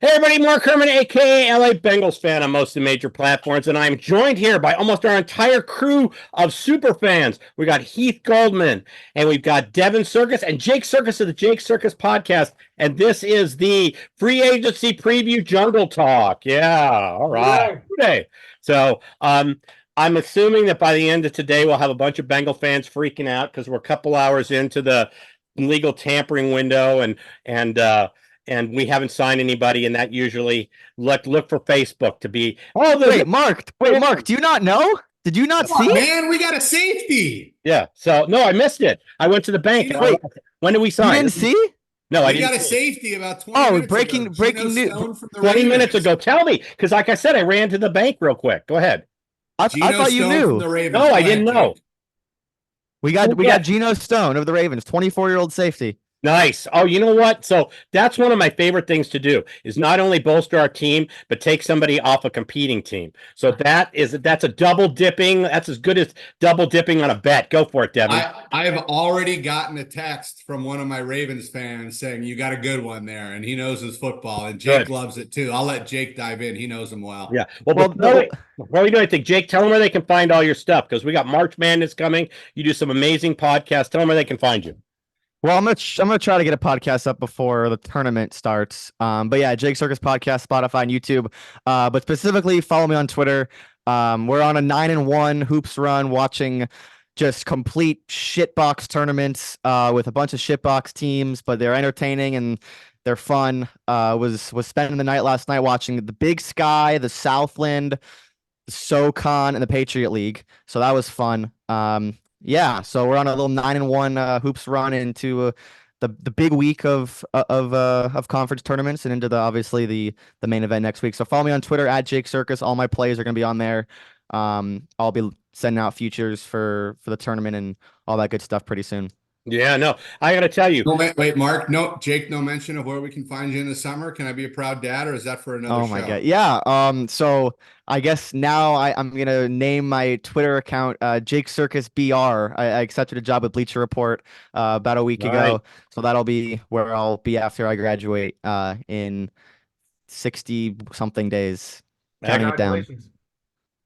Hey everybody, Mark Herman, aka LA Bengals fan on most of the major platforms, and I'm joined here by almost our entire crew of super fans. We got Heath Goldman, and we've got Devin Circus and Jake Circus of the Jake Circus podcast, and this is the free agency preview Jungle Talk. Yeah, all right. Today. So, I'm assuming that by the end of today, we'll have a bunch of Bengal fans freaking out because we're a couple hours into the legal tampering window, and we haven't signed anybody, and that usually look for Facebook to be. Oh, wait, Mark, do you not know? Did you not see? Man, we got a safety. Yeah. So no, I missed it. I went to the bank. Wait, when did we sign? You didn't see? No, I We didn't. got a safety about 20 Oh, minutes breaking ago. breaking Geno news. Stone from the 20 minutes Ravens. ago. Tell me, because like I said, I ran to the bank real quick. Go ahead. I Geno thought you Stone from knew. the Ravens. No, Go I didn't ahead, know. Jake. We got Geno Stone of the Ravens, 24-year-old safety. Nice. Oh, you know what? So that's one of my favorite things to do is not only bolster our team, but take somebody off a competing team. So that's a double dipping. That's as good as double dipping on a bet. Go for it, Devin. I've already gotten a text from one of my Ravens fans saying you got a good one there, and he knows his football, and Jake loves it too. I'll let Jake dive in. He knows him well. Yeah. Well, before we do anything, Jake, tell them where they can find all your stuff because we got March Madness coming. You do some amazing podcasts. Tell them where they can find you. Well, I'm gonna try to get a podcast up before the tournament starts. But yeah, Jake Circus podcast, Spotify, and YouTube. But specifically, follow me on Twitter. We're on a 9-1 hoops run, watching just complete shitbox tournaments with a bunch of shitbox teams, but they're entertaining and they're fun. Was spending the night last night watching the Big Sky, the Southland, the SoCon, and the Patriot League. So that was fun. Yeah, so we're on a little 9-1 hoops run into the big week of conference tournaments and into obviously the main event next week. So follow me on Twitter at Jake Circus. All my plays are gonna be on there. I'll be sending out futures for the tournament and all that good stuff pretty soon. Yeah, no, I got to tell you. No, wait, Mark. No, Jake. No mention of where we can find you in the summer. Can I be a proud dad, or is that for another show? Oh my God, yeah. So I guess now I'm gonna name my Twitter account Jake Circus BR. I accepted a job with Bleacher Report about a week ago, so that'll be where I'll be after I graduate in 60 something days. Counting it down.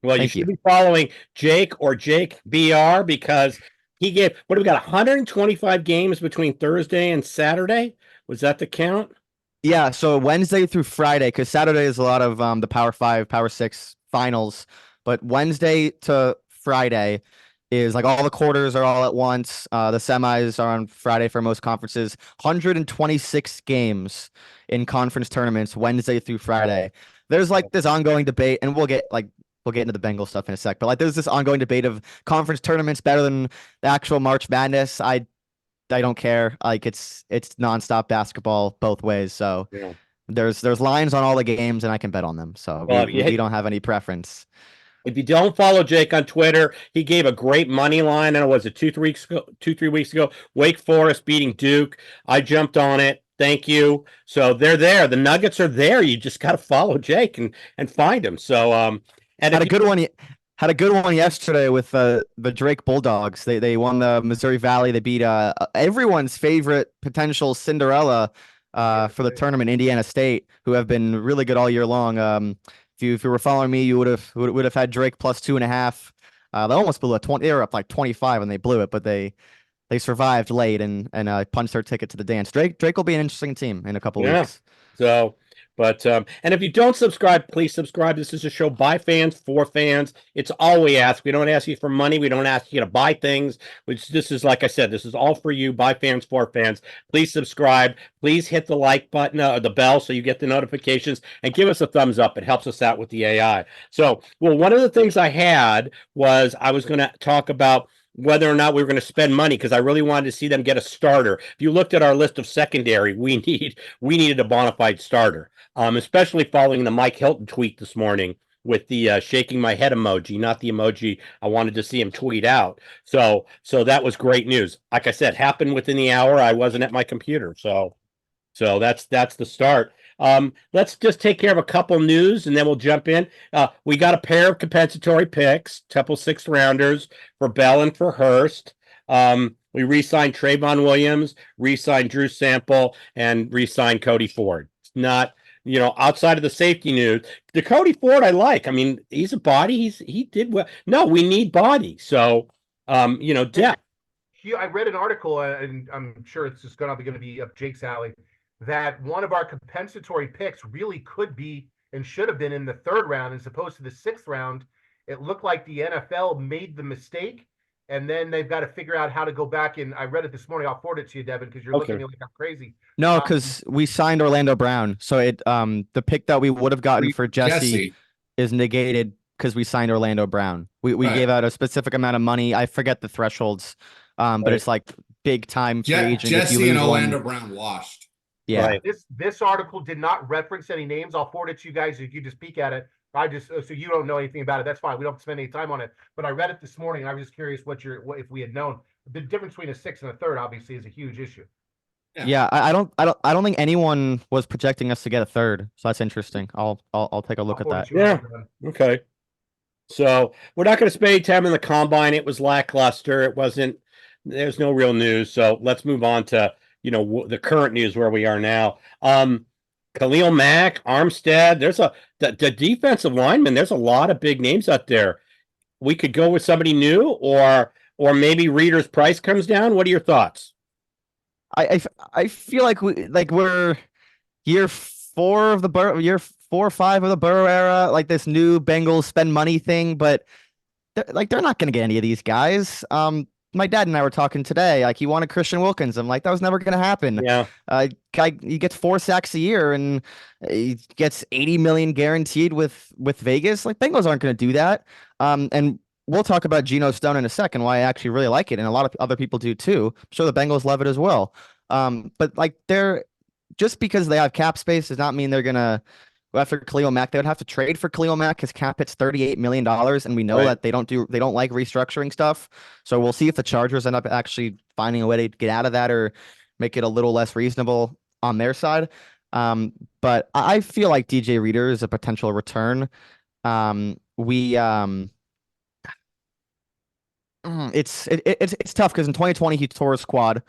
Well, you should be following Jake or Jake BR because he gave, what do we got, 125 games between Thursday and Saturday? Was that the count? Yeah, so Wednesday through Friday, because Saturday is a lot of the Power 5, Power 6 finals, but Wednesday to Friday is like all the quarters are all at once. The semis are on Friday for most conferences. 126 games in conference tournaments Wednesday through Friday. There's like this ongoing debate, and we'll get into the Bengal stuff in a sec, but like there's this ongoing debate of conference tournaments better than the actual March Madness. I don't care. Like it's nonstop basketball both ways. So yeah. There's lines on all the games, and I can bet on them. So we don't have any preference. If you don't follow Jake on Twitter, he gave a great money line. And was it 2-3 weeks ago? Wake Forest beating Duke. I jumped on it. Thank you. So they're there. The Nuggets are there. You just got to follow Jake and find him. So and had a good one yesterday with the Drake Bulldogs. They won the Missouri Valley. They beat everyone's favorite potential Cinderella for the tournament, Indiana State, who have been really good all year long. If you were following me, you would have had Drake plus 2.5. They almost blew a 20. They were up like 25 and they blew it, but they survived late and punched their ticket to the dance. Drake will be an interesting team in a couple weeks. So. But and if you don't subscribe, please subscribe. This is a show by fans for fans. It's all we ask. We don't ask you for money. We don't ask you to buy things. This is, like I said, this is all for you, by fans for fans. Please subscribe. Please hit the like button or the bell so you get the notifications, and give us a thumbs up. It helps us out with the AI. So, well, one of the things I had was I was going to talk about whether or not we were going to spend money because I really wanted to see them get a starter. If you looked at our list of secondary, we needed a bona fide starter. Especially following the Mike Hilton tweet this morning with the shaking my head emoji, not the emoji I wanted to see him tweet out. So that was great news. Like I said, happened within the hour. I wasn't at my computer. So that's the start. Let's just take care of a couple news and then we'll jump in. We got a pair of compensatory picks, couple 6th rounders for Bell and for Hurst. We re-signed Trayvon Williams, re-signed Drew Sample, and re-signed Cody Ford. Not outside of the safety news, the Cody Ford I like. I mean, he's a body. He did well. No, we need body. So, depth. I read an article, and I'm sure it's just going to be up Jake's alley, that one of our compensatory picks really could be and should have been in the 3rd round as opposed to the 6th round. It looked like the NFL made the mistake, and then they've got to figure out how to go back. And I read it this morning. I'll forward it to you, Devin, because you're looking at me like I'm crazy. No, because we signed Orlando Brown, so the pick that we would have gotten for Jesse is negated because we signed Orlando Brown. We gave out a specific amount of money. I forget the thresholds. But it's like big time free agent. Jesse and Orlando Brown washed. Yeah. Right. This article did not reference any names. I'll forward it to you guys if you just peek at it. So you don't know anything about it. That's fine. We don't have to spend any time on it. But I read it this morning. And I was just curious if we had known. The difference between a 6th and a 3rd obviously is a huge issue. Yeah, I don't think anyone was projecting us to get a 3rd. So that's interesting. I'll take a look at that. Yeah. Okay. So we're not going to spend time in the combine. It was lackluster. It wasn't. There's no real news. So let's move on to the current news where we are now. Khalil Mack, Armstead. There's the defensive lineman. There's a lot of big names out there. We could go with somebody new, or maybe Reader's price comes down. What are your thoughts? I feel like we're year 4 of the year 4 or 5 of the Burrow era, like this new Bengals spend money thing, but they're not going to get any of these guys. My dad and I were talking today. Like, he wanted Christian Wilkins. I'm like, that was never going to happen. Yeah. He gets 4 sacks a year and he gets 80 million guaranteed with Vegas. Like, Bengals aren't going to do that. And we'll talk about Geno Stone in a second, why I actually really like it, and a lot of other people do too. I'm sure the Bengals love it as well. But like, just because they have cap space does not mean they're gonna go after Khalil Mack. They would have to trade for Khalil Mack. His cap hits $38 million, and we know that they don't like restructuring stuff. So we'll see if the Chargers end up actually finding a way to get out of that or make it a little less reasonable on their side. But I feel like DJ Reader is a potential return. It's tough because in 2020 he tore his quad,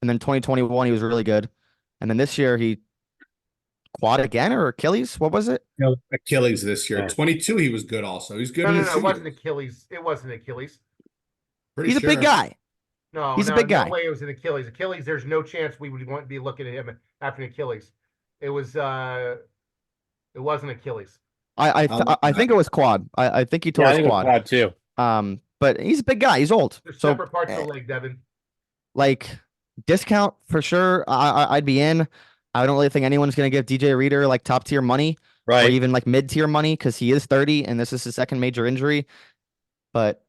and then 2021 he was really good, and then this year he quad again or Achilles. What was it? No, Achilles this year. 22 he was good also. He's good. No, it wasn't Achilles. It wasn't Achilles. He's a big guy. No, he's a big guy. No way it was an Achilles. Achilles, there's no chance we would want to be looking at him after an Achilles. It wasn't Achilles. I think it was quad. I think he tore his quad too. But he's a big guy. He's old. There's separate parts of the leg, Devin. Like, discount for sure. I'd be in. I don't really think anyone's going to give DJ Reader like top tier money, right? Or even like mid tier money, because he is 30 and this is his second major injury. But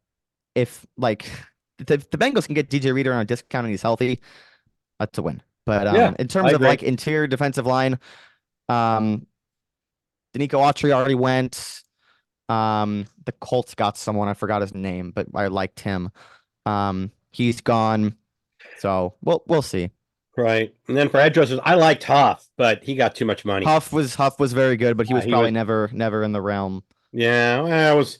if like the Bengals can get DJ Reader on a discount and he's healthy, that's a win. But in terms of like interior defensive line, Danico Autry already went. The Colts got someone, I forgot his name, but I liked him. He's gone, so we'll see. Right, and then for edge rushers, I liked Huff, but he got too much money. Huff was very good, but he was probably never in the realm. Yeah, well, it was.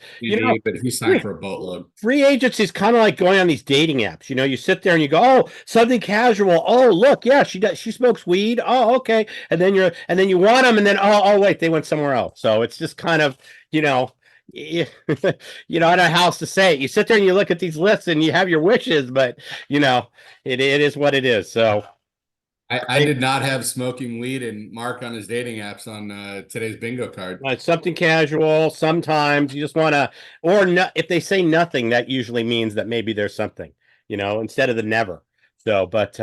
But he signed for a boatload. Free agency is kind of like going on these dating apps. You sit there and you go, oh, something casual. Oh, look, yeah, she smokes weed. Oh, okay, and then you want them, and then oh wait, they went somewhere else. So it's just kind of I don't know how else to say it. You sit there and you look at these lists and you have your wishes, but it is what it is. So I did not have smoking weed and Mark on his dating apps on today's bingo card. Something casual. Sometimes you just want to, or if they say nothing, that usually means that maybe there's something, instead of the never. So, but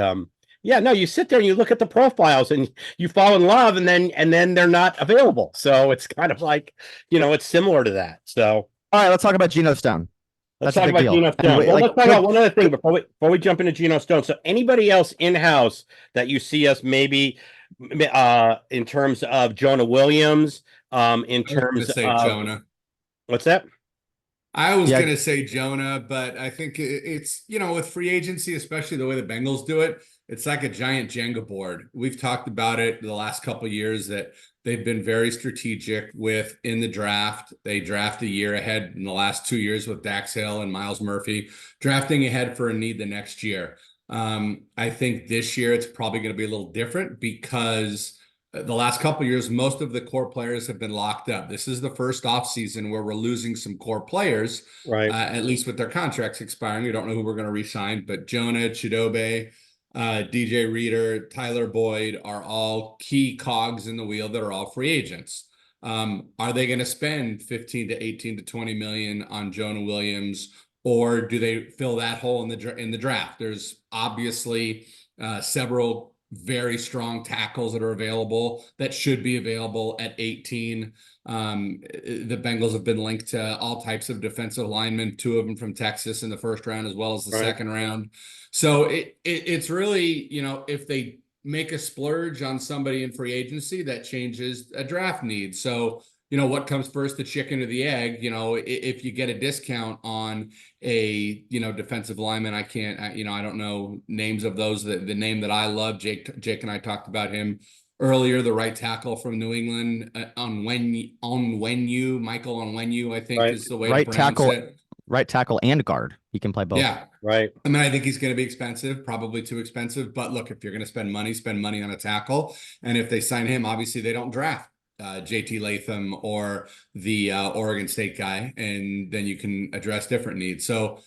you sit there and you look at the profiles and you fall in love, and then they're not available. So it's kind of like, it's similar to that. So, all right, let's talk about Geno Stone. Let's talk about Geno Stone. Well, let's talk about one other thing before we jump into Geno Stone. So, anybody else in-house that you see us maybe in terms of Jonah Williams, in terms of Jonah. What's that? I was going to say Jonah, but I think it's, with free agency, especially the way the Bengals do it, it's like a giant Jenga board. We've talked about it the last couple of years that they've been very strategic in the draft. They draft a year ahead in the last 2 years with Dax Hill and Miles Murphy, drafting ahead for a need the next year. I think this year it's probably going to be a little different because the last couple of years, most of the core players have been locked up. This is the first offseason where we're losing some core players, Right. at least with their contracts expiring. We don't know who we're going to re-sign, but Jonah, Chidobe, DJ Reader, Tyler Boyd are all key cogs in the wheel that are all free agents. Are they going to spend 15 to 18 to 20 million on Jonah Williams, or do they fill that hole in the draft? There's obviously several very strong tackles that are available that should be available at 18. The Bengals have been linked to all types of defensive linemen, 2 of them from Texas in the first round, as well as the second round. So it's really, if they make a splurge on somebody in free agency, that changes a draft need. So, what comes first, the chicken or the egg? If you get a discount on a, defensive lineman, I don't know names of those. The name that I love, Jake and I talked about him earlier, the right tackle from New England, Michael Onwenu, I think is the way to pronounce it. Right tackle and guard. He can play both. Yeah. Right. I mean, I think he's going to be expensive, probably too expensive. But look, if you're going to spend money on a tackle. And if they sign him, obviously they don't draft JT Latham or the Oregon State guy, and then you can address different needs. So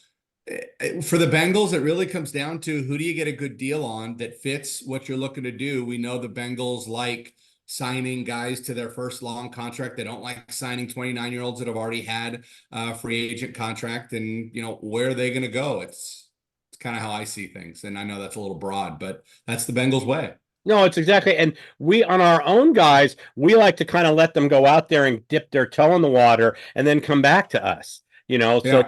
for the Bengals, it really comes down to who do you get a good deal on that fits what you're looking to do. We know the Bengals like signing guys to their first long contract. They don't like signing 29-year-olds that have already had a free agent contract. And, where are they going to go? It's kind of how I see things. And I know that's a little broad, but that's the Bengals way. No, it's exactly. And we, on our own guys, we like to kind of let them go out there and dip their toe in the water and then come back to us. So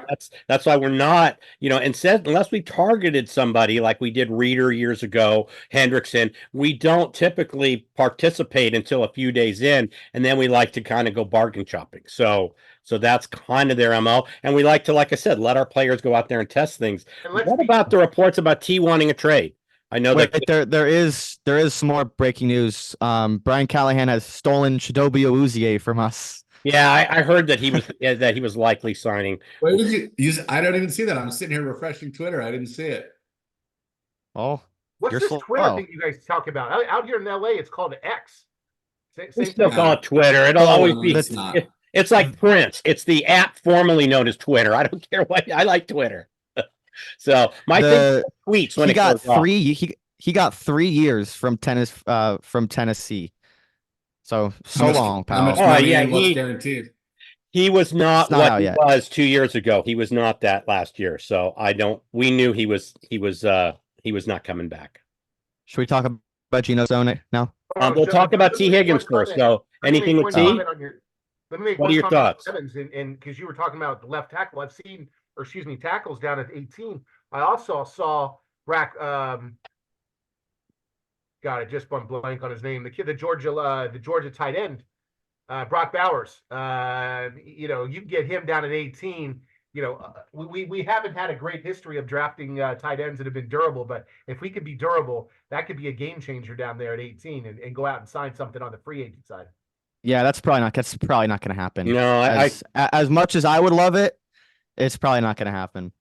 that's why we're not, instead, unless we targeted somebody like we did Reader years ago, Hendrickson, we don't typically participate until a few days in, and then we like to kind of go bargain shopping. So that's kind of their MO. And we like to, like I said, let our players go out there and test things. What about the reports about T wanting a trade? I know that there is some more breaking news. Brian Callahan has stolen Chidobe Awuzie from us. Yeah, I heard that he was likely signing. Where did you use? I don't even see that. I'm sitting here refreshing Twitter. I didn't see it. Oh, what's this Twitter thing you guys talk about? Out here in LA, it's called X. We still call it Twitter. It'll always be. It's like Prince. It's the app formerly known as Twitter. I don't care what. I like Twitter. So my thing tweets when he got 3. He got 3 years from Tennessee. So long, pal. Oh yeah, what's guaranteed? He was not what he was 2 years ago. He was not that last year. So we knew he was not coming back. Should we talk about Geno Stone now? We'll talk about T Higgins first. So anything with T? What are your thoughts? And because you were talking about the left tackle, I've seen, tackles down at 18. I also saw Brack. God, I just went blank on his name. The kid, the Georgia tight end, Brock Bowers. You can get him down at 18. We haven't had a great history of drafting tight ends that have been durable, but if we could be durable, that could be a game changer down there at 18 and go out and sign something on the free agent side. Yeah, that's probably not going to happen. No, as much as I would love it, it's probably not going to happen.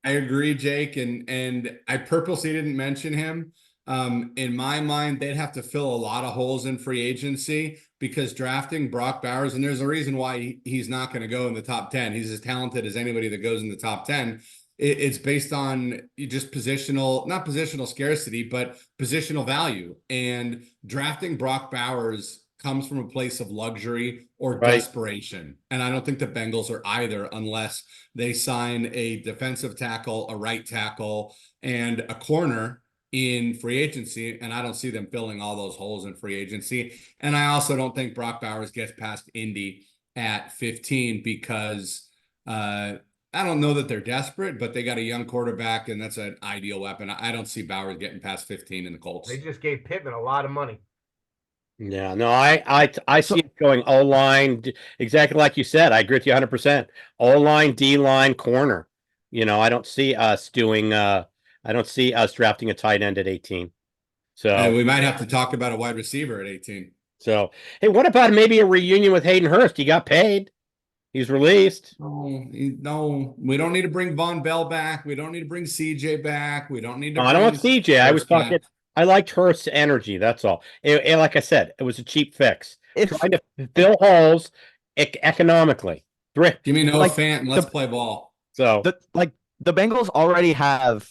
I agree, Jake, and I purposely didn't mention him. In my mind, they'd have to fill a lot of holes in free agency because drafting Brock Bowers, and there's a reason why he's not going to go in the top 10. He's as talented as anybody that goes in the top 10. It's based on just not positional scarcity, but positional value. And drafting Brock Bowers comes from a place of luxury or desperation. And I don't think the Bengals are either, unless they sign a defensive tackle, a right tackle, and a corner in free agency, and I don't see them filling all those holes in free agency. And I also don't think Brock Bowers gets past Indy at 15 because I don't know that they're desperate, but they got a young quarterback, and that's an ideal weapon. I don't see Bowers getting past 15 in the Colts. They just gave Pittman a lot of money. Yeah, no, I see it going O-line, exactly like you said. I agree with you 100%. O-line, D-line, corner. I don't see us doing I don't see us drafting a tight end at 18. So we might have to talk about a wide receiver at 18. So, hey, what about maybe a reunion with Hayden Hurst? He got paid. He's released. No, we don't need to bring Von Bell back. We don't need to bring CJ back. We don't need to. I don't want CJ. I liked Hurst's energy. That's all. And like I said, it was a cheap fix. If Trying to fill holes economically. Thrift. Give me no like Fant and let's play ball. So the Bengals already have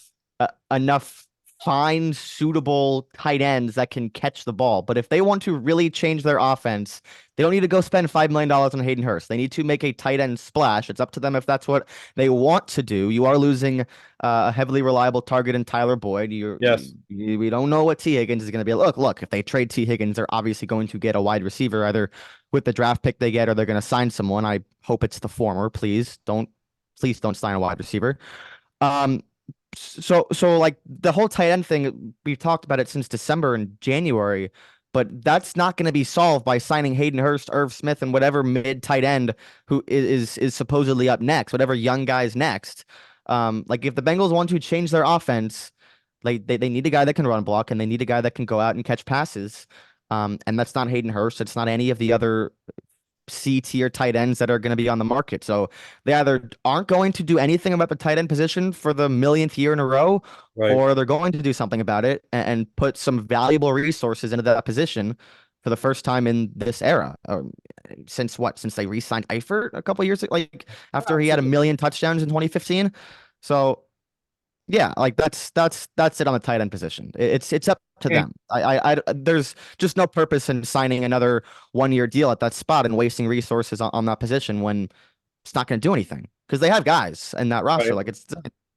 enough fine, suitable tight ends that can catch the ball. But if they want to really change their offense, they don't need to go spend $5 million on Hayden Hurst. They need to make a tight end splash. It's up to them if that's what they want to do. You are losing a heavily reliable target in Tyler Boyd. We don't know what T Higgins is going to be. Look, if they trade T Higgins, they're obviously going to get a wide receiver either with the draft pick they get or they're going to sign someone. I hope it's the former. Please don't sign a wide receiver. So like the whole tight end thing, we've talked about it since December and January, but that's not going to be solved by signing Hayden Hurst, Irv Smith, and whatever mid tight end who is supposedly up next, whatever young guy's next. Like if the Bengals want to change their offense, like they need a guy that can run block and they need a guy that can go out and catch passes. And that's not Hayden Hurst. It's not any of the other C tier tight ends that are going to be on the market. So they either aren't going to do anything about the tight end position for the millionth year in a row, or they're going to do something about it and put some valuable resources into that position for the first time in this era. Since they re-signed Eifert a couple years ago, like after he had 1 million touchdowns in 2015. So yeah, like that's it on the tight end position. It's up to them. I there's just no purpose in signing another 1-year deal at that spot and wasting resources on that position when it's not going to do anything because they have guys in that roster. Like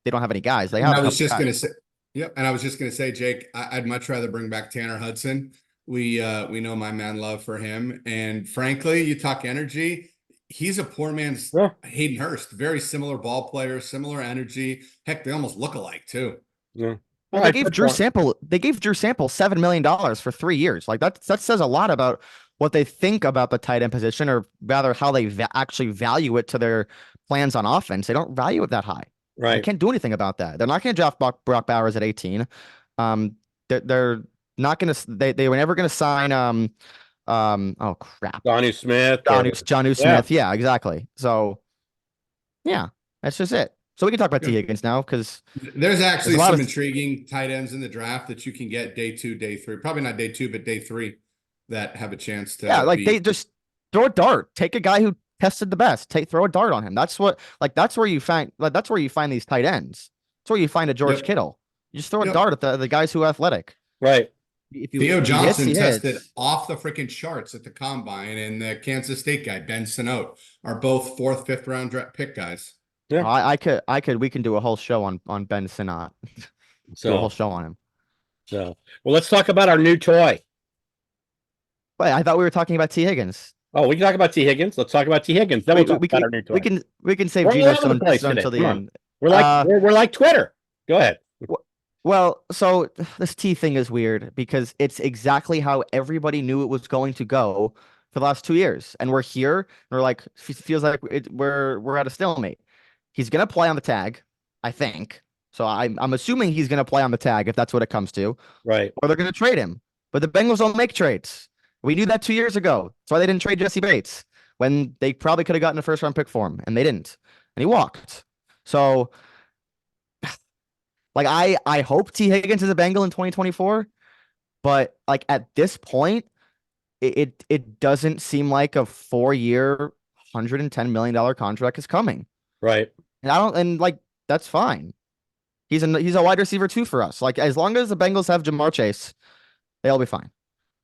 they don't have any guys. They have. I was just going to say, yep. And I was just going to say, Jake, I'd much rather bring back Tanner Hudson. We know my man love for him, and frankly, you talk energy. He's a poor man's Hayden Hurst. Very similar ball player, similar energy. Heck, they almost look alike too. Yeah. Well, they gave Drew Sample $7 million for 3 years. Like that says a lot about what they think about the tight end position, or rather how they actually value it to their plans on offense. They don't value it that high. Right. They can't do anything about that. They're not going to draft Brock Bowers at 18. They're not going to. They were never going to sign. Oh crap. Johnny Smith. Jonnu Smith. Yeah, exactly. So, yeah, that's just it. So we can talk about T Higgins now because there's actually some intriguing tight ends in the draft that you can get day 2, day 3. Probably not day 2, but day 3 that have a chance to. Yeah, like they just throw a dart. Take a guy who tested the best. Throw a dart on him. That's what that's where you find these tight ends. That's where you find a George Kittle. You just throw a dart at the guys who are athletic. Right. Theo Johnson tested off the freaking charts at the combine, and the Kansas State guy, Ben Sinote, are both 4th, 5th round draft pick guys. Yeah, we can do a whole show on Ben Sinnott. Do a whole show on him. So, well, let's talk about our new toy. Wait, I thought we were talking about T Higgins. Oh, we can talk about T Higgins. Let's talk about T Higgins. Then we'll talk about our new toy. We can save Gino Stone until the end. We're like Twitter. Go ahead. Well, so this T thing is weird because it's exactly how everybody knew it was going to go for the last 2 years, and we're here. And we're like, feels like we're at a stalemate. He's gonna play on the tag, I think. So I'm assuming he's gonna play on the tag if that's what it comes to. Right. Or they're gonna trade him. But the Bengals don't make trades. We knew that 2 years ago. That's why they didn't trade Jesse Bates when they probably could have gotten a 1st round pick for him, and they didn't. And he walked. So like I hope T Higgins is a Bengal in 2024, but like at this point, it doesn't seem like a 4-year, $110 million contract is coming. Right. And that's fine. He's a wide receiver too for us. Like as long as the Bengals have Jamar Chase, they'll be fine.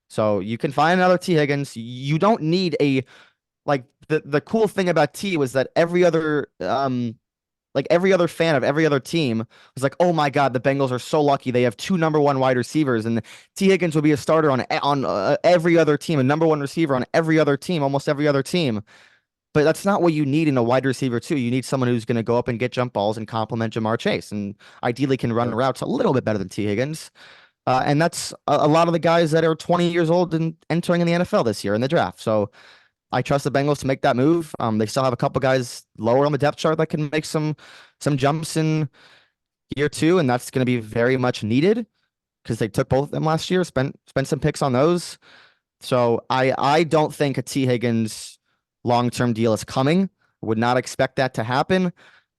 So you can find another T Higgins. You don't need the cool thing about T was that every other fan of every other team was like, oh my God, the Bengals are so lucky. They have 2 number 1 wide receivers, and T Higgins will be a starter on every other team, a number 1 receiver on every other team, almost every other team. But that's not what you need in a wide receiver too. You need someone who's going to go up and get jump balls and complement Jamar Chase, and ideally can run routes a little bit better than T Higgins. And that's a lot of the guys that are 20 years old and entering in the NFL this year in the draft. So I trust the Bengals to make that move. They still have a couple guys lower on the depth chart that can make some jumps in year 2, and that's going to be very much needed because they took both of them last year, spent some picks on those. So I don't think a T Higgins long-term deal is coming. Would not expect that to happen.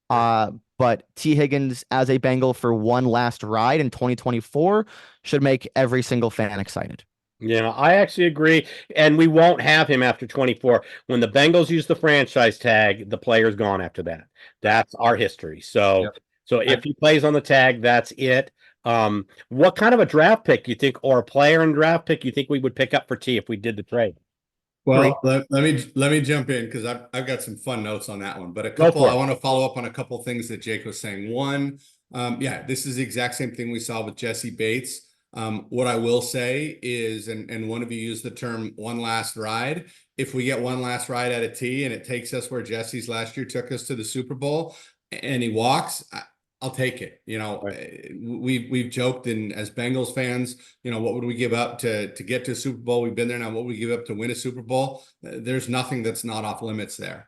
But but T Higgins as a Bengal for one last ride in 2024 should make every single fan excited. Yeah, I actually agree. And we won't have him after 24. When the Bengals use the franchise tag, the player's gone after that. That's our history. So, Yep. so if he plays on the tag, that's it. What kind of a draft pick you think, or a player and draft pick you think we would pick up for T if we did the trade? Well, let me jump in because I've got some fun notes on that one. But I want to follow up on a couple things that Jake was saying. One, yeah, this is the exact same thing we saw with Jesse Bates. What I will say is, and one of you used the term one last ride. If we get one last ride at a T and it takes us where Jesse's last year took us to the Super Bowl and he walks, I'll take it. You know, Right. we've joked, and as Bengals fans, you know, what would we give up to get to a Super Bowl? We've been there now. What would we give up to win a Super Bowl? There's nothing that's not off limits there.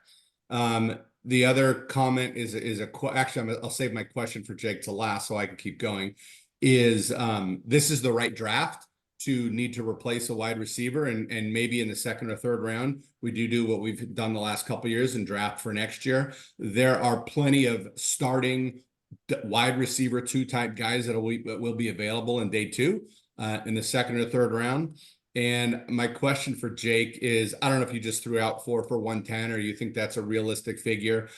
The other comment is actually, I'll save my question for Jake to last so I can keep going. This is the right draft to need to replace a wide receiver, and maybe in the second or third round we do what we've done the last couple of years and draft for next year. There are plenty of starting wide receiver 2 type guys that will be available in day 2 in the second or third round. And my question for Jake is, I don't know if you just threw out 4 for 110 or you think that's a realistic figure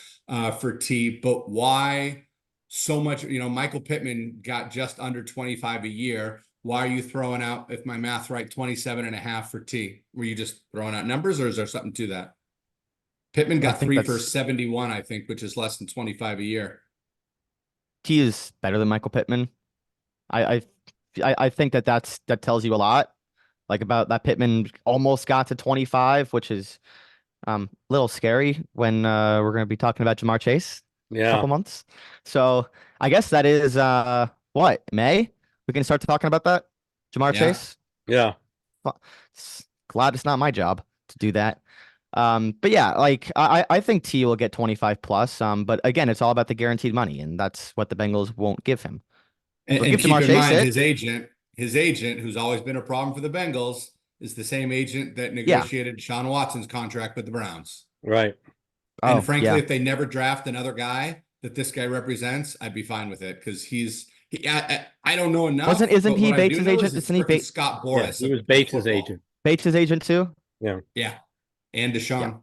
for T, but why so much? You know, Michael Pittman got just under 25 a year. Why are you throwing out, if my math's right, 27.5 for T? Were you just throwing out numbers, or is there something to that? Pittman got 3 for 71, I think, which is less than 25 a year. T is better than Michael Pittman. I think that tells you a lot, like about that Pittman almost got to 25, which is a little scary when we're going to be talking about Jamar Chase in a couple months. So I guess that is what, May? We can start talking about that? Jamar Chase? Yeah. Glad it's not my job to do that. But yeah, like I think T will get 25 plus. But again, it's all about the guaranteed money, and that's what the Bengals won't give him. And keep in mind, his agent, who's always been a problem for the Bengals, is the same agent that negotiated Deshaun Watson's contract with the Browns. Right. And frankly, if they never draft another guy that this guy represents, I'd be fine with it, because I don't know enough. Isn't he Bates' agent? Isn't he Bates? Scott Boras? Yeah, he was Bates' agent. Bates' agent too? Yeah. Yeah. And Deshaun.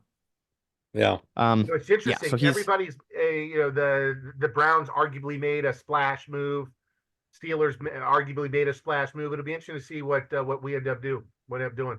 Yeah. It's interesting. Yeah, so everybody's, the Browns arguably made a splash move. Steelers arguably made a splash move. It'll be interesting to see what we end up doing.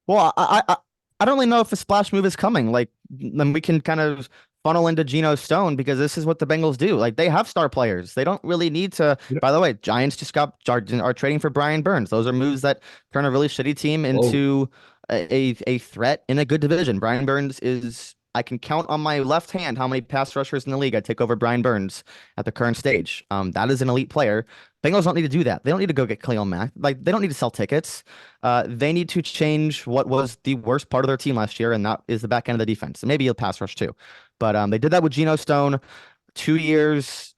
Well, I don't really know if a splash move is coming. Like, then we can kind of funnel into Geno Stone, because this is what the Bengals do. Like, they have star players. They don't really need to. By the way, Giants just are trading for Brian Burns. Those are moves that turn a really shitty team into a threat in a good division. Brian Burns is, I can count on my left hand how many pass rushers in the league I take over Brian Burns at the current stage. That is an elite player. Bengals don't need to do that. They don't need to go get Khalil Mack. Like, they don't need to sell tickets. They need to change what was the worst part of their team last year, and that is the back end of the defense. And maybe a pass rush too. But they did that with Geno Stone. 2 years,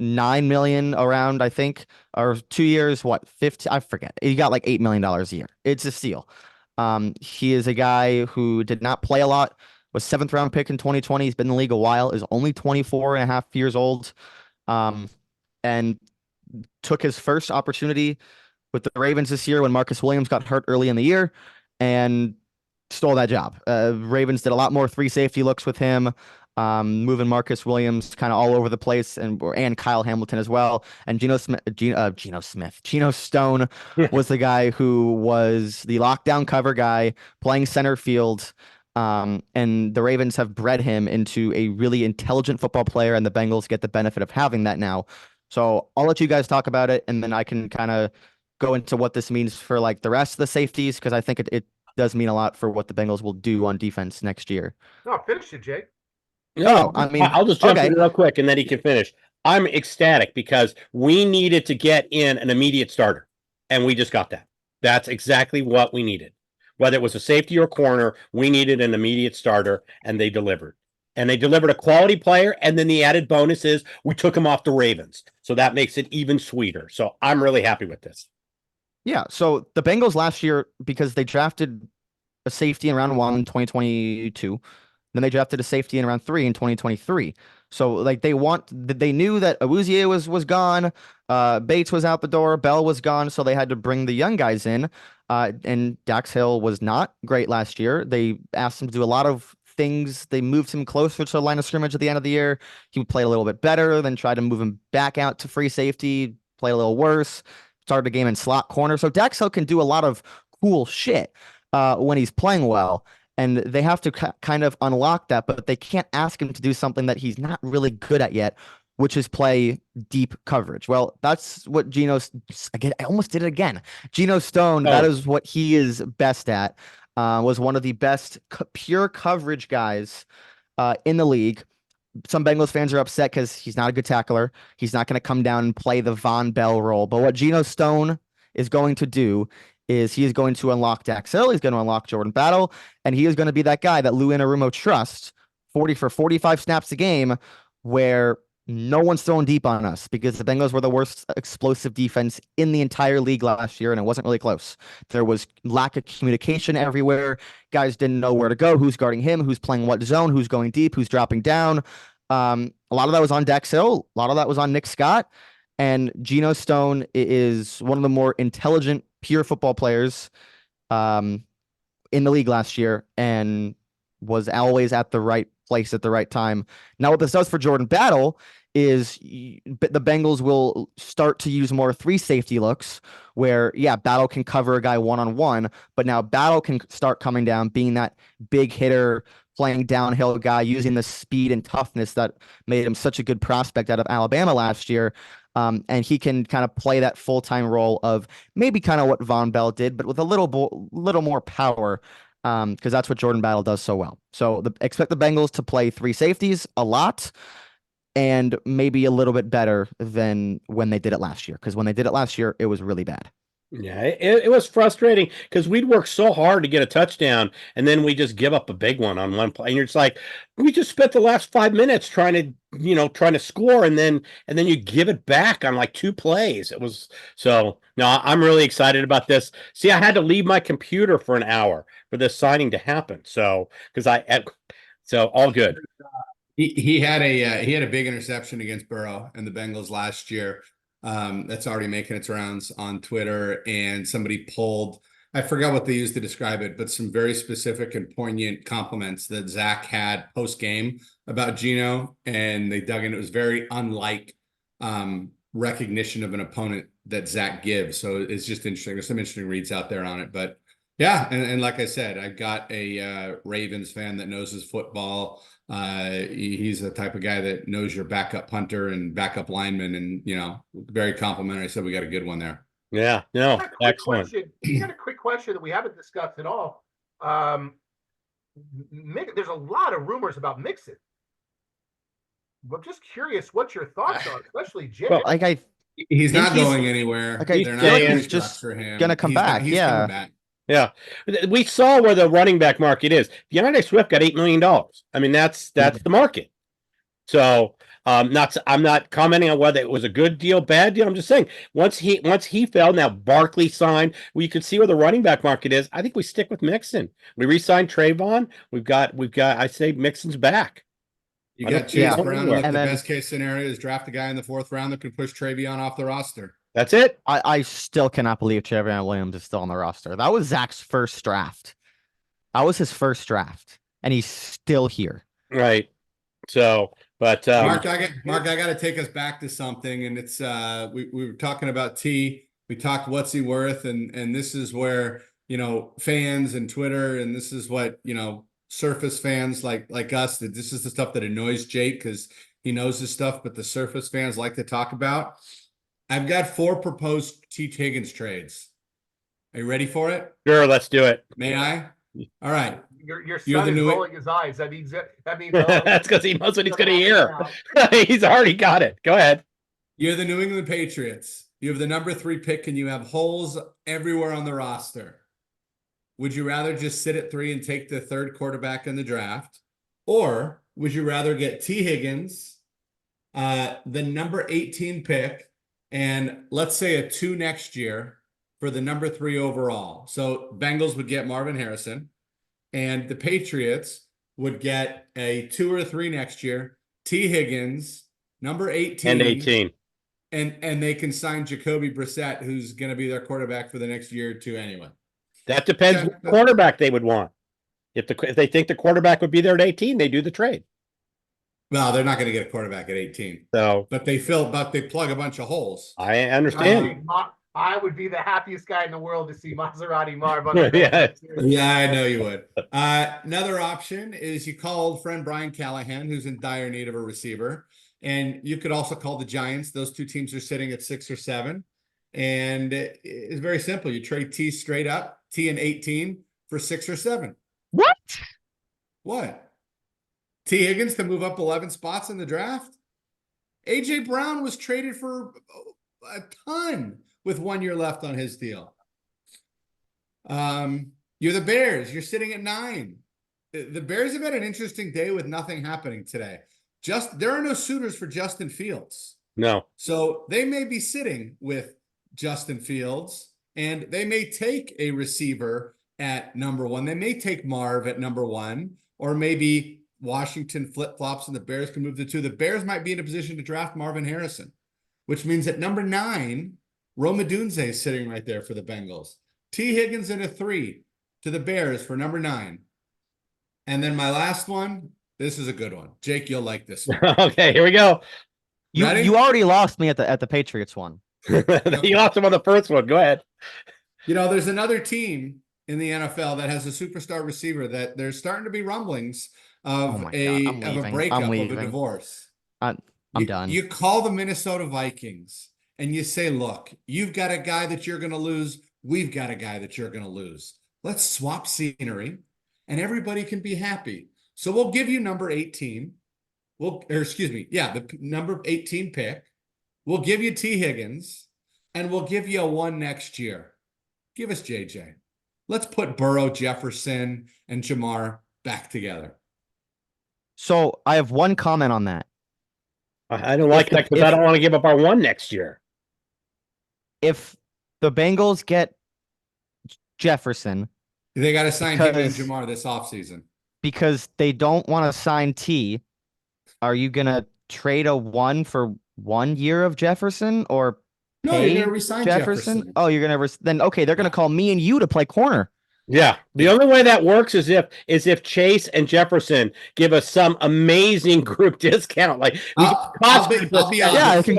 $9 million around, I think, or 2 years, what, 15? I forget. He got like $8 million a year. It's a steal. He is a guy who did not play a lot, was 7th round pick in 2020. He's been in the league a while, is only 24 and a half years old, and took his first opportunity with the Ravens this year when Marcus Williams got hurt early in the year and stole that job. Ravens did a lot more 3 safety looks with him, moving Marcus Williams kind of all over the place, and Kyle Hamilton as well. And Geno Stone was the guy who was the lockdown cover guy playing center field. And the Ravens have bred him into a really intelligent football player, and the Bengals get the benefit of having that now. So I'll let you guys talk about it, and then I can kind of go into what this means for like the rest of the safeties, because I think it does mean a lot for what the Bengals will do on defense next year. No, finish it, Jake. No, I mean, I'll just jump in real quick, and then he can finish. I'm ecstatic because we needed to get in an immediate starter, and we just got that. That's exactly what we needed. Whether it was a safety or corner, we needed an immediate starter, and they delivered. And they delivered a quality player, and then the added bonus is we took him off the Ravens. So that makes it even sweeter. So I'm really happy with this. Yeah, so the Bengals last year, because they drafted a safety in round 1 in 2022, then they drafted a safety in round 3 in 2023. So like they knew that Awuzie was gone, Bates was out the door, Bell was gone, so they had to bring the young guys in. And Dax Hill was not great last year. They asked him to do a lot of things. They moved him closer to the line of scrimmage at the end of the year. He played a little bit better, then tried to move him back out to free safety, play a little worse, started the game in slot corner. So Dax Hill can do a lot of cool shit when he's playing well. And they have to kind of unlock that, but they can't ask him to do something that he's not really good at yet, which is play deep coverage. Well, that's what again, I almost did it again. Geno Stone, that is what he is best at. Was one of the best pure coverage guys in the league. Some Bengals fans are upset because he's not a good tackler. He's not going to come down and play the Von Bell role. But what Geno Stone is going to do is he is going to unlock Dax Hill. He's going to unlock Jordan Battle. And he is going to be that guy that Lou Anarumo trusts 40 for 45 snaps a game where no one's throwing deep on us because the Bengals were the worst explosive defense in the entire league last year, and it wasn't really close. There was lack of communication everywhere. Guys didn't know where to go, who's guarding him, who's playing what zone, who's going deep, who's dropping down. A lot of that was on Dax Hill. A lot of that was on Nick Scott. And Geno Stone is one of the more intelligent, pure football players in the league last year and was always at the right place at the right time. Now, what this does for Jordan Battle is the Bengals will start to use more 3 safety looks where, yeah, Battle can cover a guy one-on-one, but now Battle can start coming down, being that big hitter, playing downhill guy, using the speed and toughness that made him such a good prospect out of Alabama last year. And he can kind of play that full-time role of maybe kind of what Von Bell did, but with a little more power, because that's what Jordan Battle does so well. So expect the Bengals to play 3 safeties a lot and maybe a little bit better than when they did it last year, because when they did it last year, it was really bad. Yeah, it was frustrating because we'd work so hard to get a touchdown, and then we just give up a big one on one play. And you're just like, we just spent the last 5 minutes trying to score, and then you give it back on like 2 plays. It was no, I'm really excited about this. See, I had to leave my computer for an hour for this signing to happen. So all good. He had a big interception against Burrow and the Bengals last year. That's already making its rounds on Twitter, and somebody pulled, I forgot what they used to describe it, but some very specific and poignant compliments that Zach had post game about Geno, and they dug in. It was very unlike recognition of an opponent that Zach gives. So it's just interesting. There's some interesting reads out there on it, but yeah. And like I said, I've got a Ravens fan that knows his football. He's the type of guy that knows your backup punter and backup lineman, and very complimentary. So we got a good one there. Yeah, no, excellent. We got a quick question that we haven't discussed at all. There's a lot of rumors about Mixon. I'm just curious what your thoughts are, especially Jay. Well, he's not going anywhere. They're not just gonna come back. He's coming back. Yeah, we saw where the running back market is. DeAndre Swift got $8 million. I mean, that's the market. So, I'm not commenting on whether it was a good deal, bad deal. I'm just saying once he fell, now Barkley signed. We could see where the running back market is. I think we stick with Mixon. We re-signed Trayvon. We've got. I say Mixon's back. You got Chase Brown. The best case scenario is draft a guy in the 4th round that can push Travion off the roster. That's it. I still cannot believe Trevion Williams is still on the roster. That was Zach's first draft. That was his first draft, and he's still here. Right. So, but Mark, I got to take us back to something, and it's we were talking about T. We talked what's he worth, and this is where fans and Twitter, and this is what surface fans like us. That this is the stuff that annoys Jake because he knows his stuff, but the surface fans like to talk about. I've got 4 proposed T Higgins trades. Are you ready for it? Sure, let's do it. May I? All right. Your son is rolling his eyes. That means that's because he knows what he's going to hear. He's already got it. Go ahead. You're the New England Patriots. You have the number 3 pick, and you have holes everywhere on the roster. Would you rather just sit at 3 and take the 3rd quarterback in the draft, or would you rather get T Higgins, the number 18 pick? And let's say a 2 next year for the number 3 overall. So Bengals would get Marvin Harrison, and the Patriots would get a 2 or 3 next year T Higgins, number 18. And 18. And they can sign Jacoby Brissett, who's going to be their quarterback for the next year or two anyway. That depends Okay. what quarterback they would want. If they think the quarterback would be there at 18, they do the trade. Well, they're not going to get a quarterback at 18. So, but they plug a bunch of holes. I understand. I would be the happiest guy in the world to see Maserati Marv on Yeah. Yeah, I know you would. Another option is you call old friend Brian Callahan, who's in dire need of a receiver. And you could also call the Giants. Those two teams are sitting at 6 or 7. And it's very simple. You trade T straight up, T and 18 for 6 or 7. What? T Higgins to move up 11 spots in the draft? AJ Brown was traded for a ton with 1 year left on his deal. You're the Bears. You're sitting at 9. The Bears have had an interesting day with nothing happening today. There are no suitors for Justin Fields. No. So they may be sitting with Justin Fields, and they may take a receiver at number 1. They may take Marv at number 1, or maybe Washington flip-flops and the Bears can move the 2. The Bears might be in a position to draft Marvin Harrison, which means at number 9, Rome Odunze is sitting right there for the Bengals. T Higgins in a 3 to the Bears for number 9. And then my last one, this is a good one. Jake, you'll like this one. Okay, here we go. You already lost me at the Patriots one. You lost him on the first one. Go ahead. There's another team in the NFL that has a superstar receiver that there's starting to be rumblings of a breakup, of a divorce. I'm done. You call the Minnesota Vikings and you say, look, you've got a guy that you're going to lose. We've got a guy that you're going to lose. Let's swap scenery and everybody can be happy. So we'll give you number 18. The number 18 pick. We'll give you T Higgins and we'll give you a 1 next year. Give us JJ. Let's put Burrow, Jefferson, and Jamar back together. So I have one comment on that. I don't like that because I don't want to give up our 1 next year. If the Bengals get Jefferson, they got to sign him and Jamar this offseason. Because they don't want to sign T, are you going to trade a 1 for 1 year of Jefferson or no, you're going to resign Jefferson. Oh, you're going to then okay, they're going to call me and you to play corner. Yeah. The only way that works is if Chase and Jefferson give us some amazing group discount. Like I'll be honest. Yeah, I can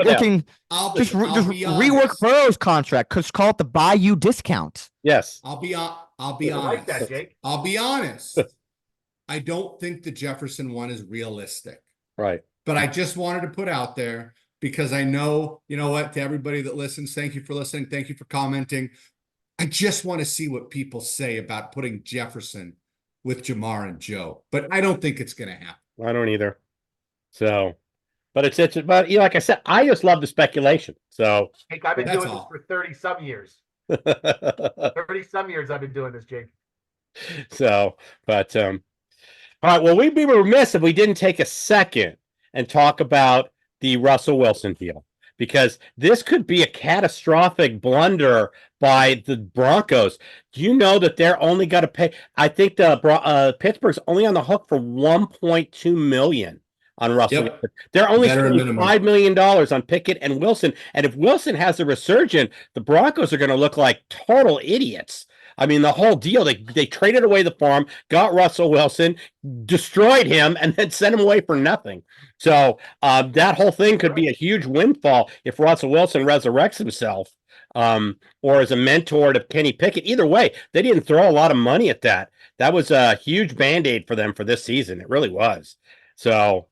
just rework Burrow's contract. Call it the Bayou discount. Yes. I'll be honest. Like that, Jake. I'll be honest. I don't think the Jefferson one is realistic. Right. But I just wanted to put out there because I know, you know what, to everybody that listens, thank you for listening. Thank you for commenting. I just want to see what people say about putting Jefferson with Jamar and Joe, but I don't think it's going to happen. I don't either. So, but like I said, I just love the speculation. So, Jake, I've been doing this for 30 some years. 30 some years I've been doing this, Jake. So, but all right. Well, we'd be remiss if we didn't take a second and talk about the Russell Wilson deal, because this could be a catastrophic blunder by the Broncos. Do you know that they're only got to pay? I think the Pittsburgh's only on the hook for $1.2 million on Russell Wilson. They're only spending $5 million on Pickett and Wilson. And if Wilson has a resurgence, the Broncos are going to look like total idiots. I mean, the whole deal, they traded away the farm, got Russell Wilson, destroyed him, and then sent him away for nothing. So that whole thing could be a huge windfall if Russell Wilson resurrects himself or as a mentor to Kenny Pickett. Either way, they didn't throw a lot of money at that. That was a huge Band-Aid for them for this season. It really was. So,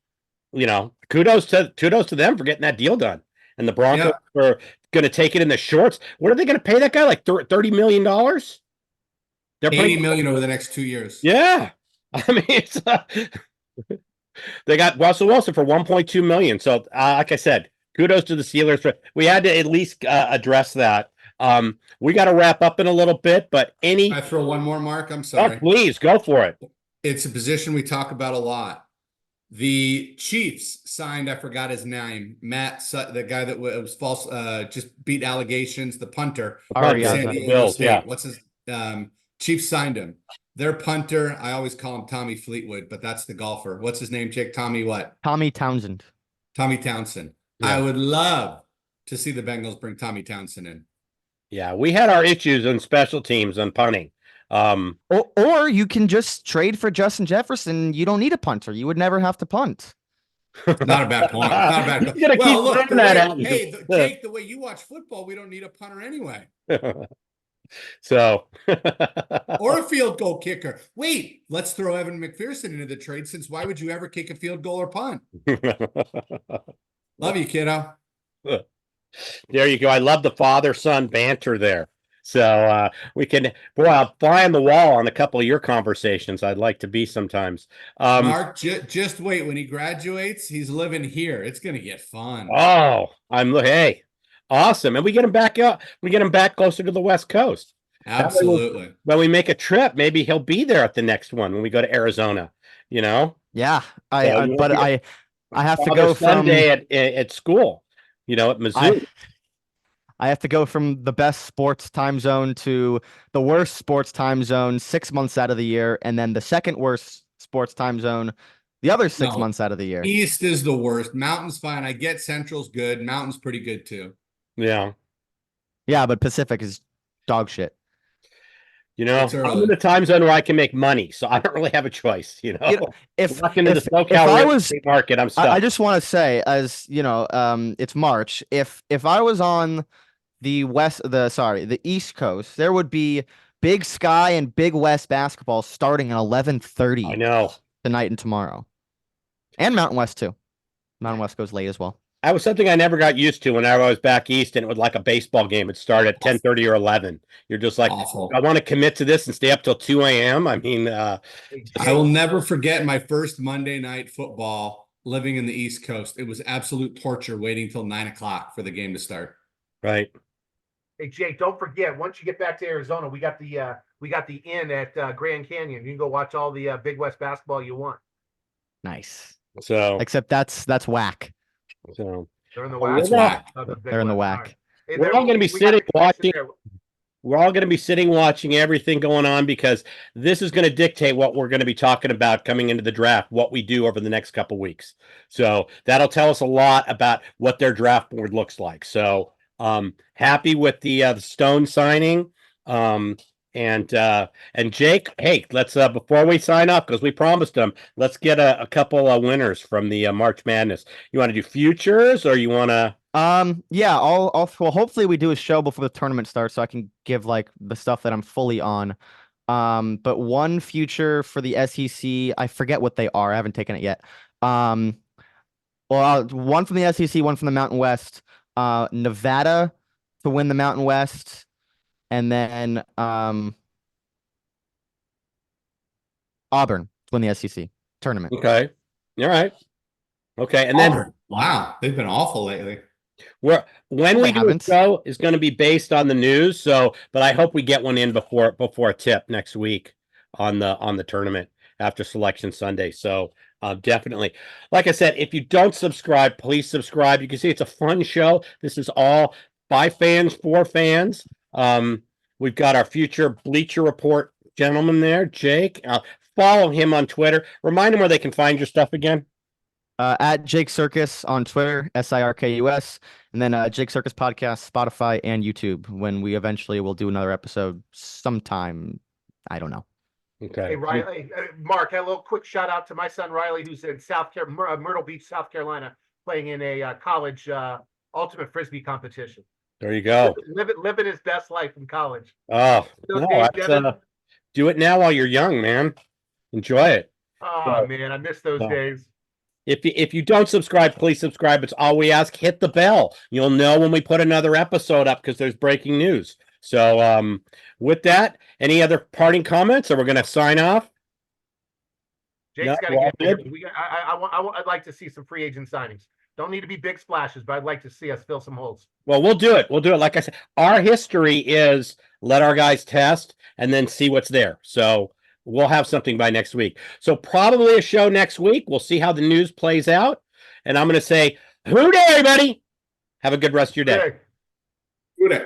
kudos to them for getting that deal done. And the Broncos are going to take it in the shorts. What are they going to pay that guy? Like $30 million? They're $80 million over the next 2 years. Yeah. I mean, it's they got Russell Wilson for $1.2 million. So, like I said, kudos to the Steelers. We had to at least address that. We got to wrap up in a little bit, but Can I throw one more, Mark? I'm sorry. Oh, please, go for it. It's a position we talk about a lot. The Chiefs signed, I forgot his name, Matt, the guy that was false, just beat allegations, the punter. San Diego State. What's his Chiefs signed him. Their punter, I always call him Tommy Fleetwood, but that's the golfer. What's his name, Jake? Tommy what? Tommy Townsend. Tommy Townsend. Yeah. I would love to see the Bengals bring Tommy Townsend in. Yeah, we had our issues on special teams on punting. Or you can just trade for Justin Jefferson. You don't need a punter. You would never have to punt. Not a bad point. Not a bad point. You're gonna keep Look, throwing that at me. hey, Jake, the way you watch football, we don't need a punter anyway. So, or a field goal kicker. Wait, let's throw Evan McPherson into the trade, since why would you ever kick a field goal or punt? Love you, kiddo. There you go. I love the father-son banter there. So we can, boy, I'll fly on the wall on a couple of your conversations. I'd like to be sometimes. Mark, just wait. When he graduates, he's living here. It's going to get fun. Oh, hey, awesome. And we get him back up. We get him back closer to the West Coast. Absolutely. When we make a trip, maybe he'll be there at the next one when we go to Arizona, you know? Yeah. I have to go from Sunday at school, you know, at Mizzou. I have to go from the best sports time zone to the worst sports time zone 6 months out of the year, and then the second worst sports time zone the other 6 months out of the year. East is the worst. Mountain's fine. I get Central's good. Mountain's pretty good too. Yeah. Yeah, but Pacific is dog shit. You know, I'm in the time zone where I can make money, so I don't really have a choice. You know, if I was market, I'm stuck. I just want to say, as you know, it's March. If I was on the East Coast, there would be Big Sky and Big West basketball starting at 11:30. I know, tonight and tomorrow, and Mountain West too. Mountain West goes late as well. That was something I never got used to whenever I was back east, and it was like a baseball game. It'd start at 10:30 or 11. You're just like, awful. I want to commit to this and stay up till 2 a.m. I mean, I will never forget my first Monday night football living in the East Coast. It was absolute torture waiting till 9 o'clock for the game to start. Right. Hey Jake, don't forget, once you get back to Arizona, we got the inn at Grand Canyon. You can go watch all the Big West basketball you want. Nice. So, except that's whack. So they're in the whack. They're in the whack. Hey, we're all going to be sitting watching. We're all going to be sitting watching everything going on, because this is going to dictate what we're going to be talking about coming into the draft, what we do over the next couple weeks. So that'll tell us a lot about what their draft board looks like. So happy with the Stone signing. And Jake, hey, let's before we sign up, because we promised them, let's get a couple of winners from the March Madness. You want to do futures, or you want to? Yeah, well, hopefully we do a show before the tournament starts, so I can give like the stuff that I'm fully on. But one future for the SEC, I forget what they are. I haven't taken it yet. Well, one from the SEC, one from the Mountain West. Nevada to win the Mountain West. And then Auburn to win the SEC tournament. Okay. All right. Okay. And then wow, they've been awful lately. When we do a show is going to be based on the news. So, but I hope we get one in before a tip next week on the tournament after Selection Sunday. So definitely, like I said, if you don't subscribe, please subscribe. You can see it's a fun show. This is all by fans for fans. We've got our future Bleacher Report gentleman there, Jake. Follow him on Twitter. Remind them where they can find your stuff again. At Jake Circus on Twitter, SIRKUS, and then Jake Circus Podcast, Spotify, and YouTube. When we eventually will do another episode sometime, I don't know. Okay. Hey Riley, Mark, a little quick shout out to my son Riley, who's in Myrtle Beach, South Carolina, playing in a college ultimate frisbee competition. There you go. Living his best life in college. Oh, no, do it now while you're young, man. Enjoy it. Oh man, I miss those days. If you don't subscribe, please subscribe. It's all we ask. Hit the bell. You'll know when we put another episode up, because there's breaking news. So with that, any other parting comments, or we're going to sign off? Jake's got to get there. I'd like to see some free agent signings. Don't need to be big splashes, but I'd like to see us fill some holes. Well, we'll do it. Like I said, our history is let our guys test and then see what's there. So we'll have something by next week. So probably a show next week. We'll see how the news plays out. And I'm going to say, hoo day, everybody. Have a good rest of your day. Good day.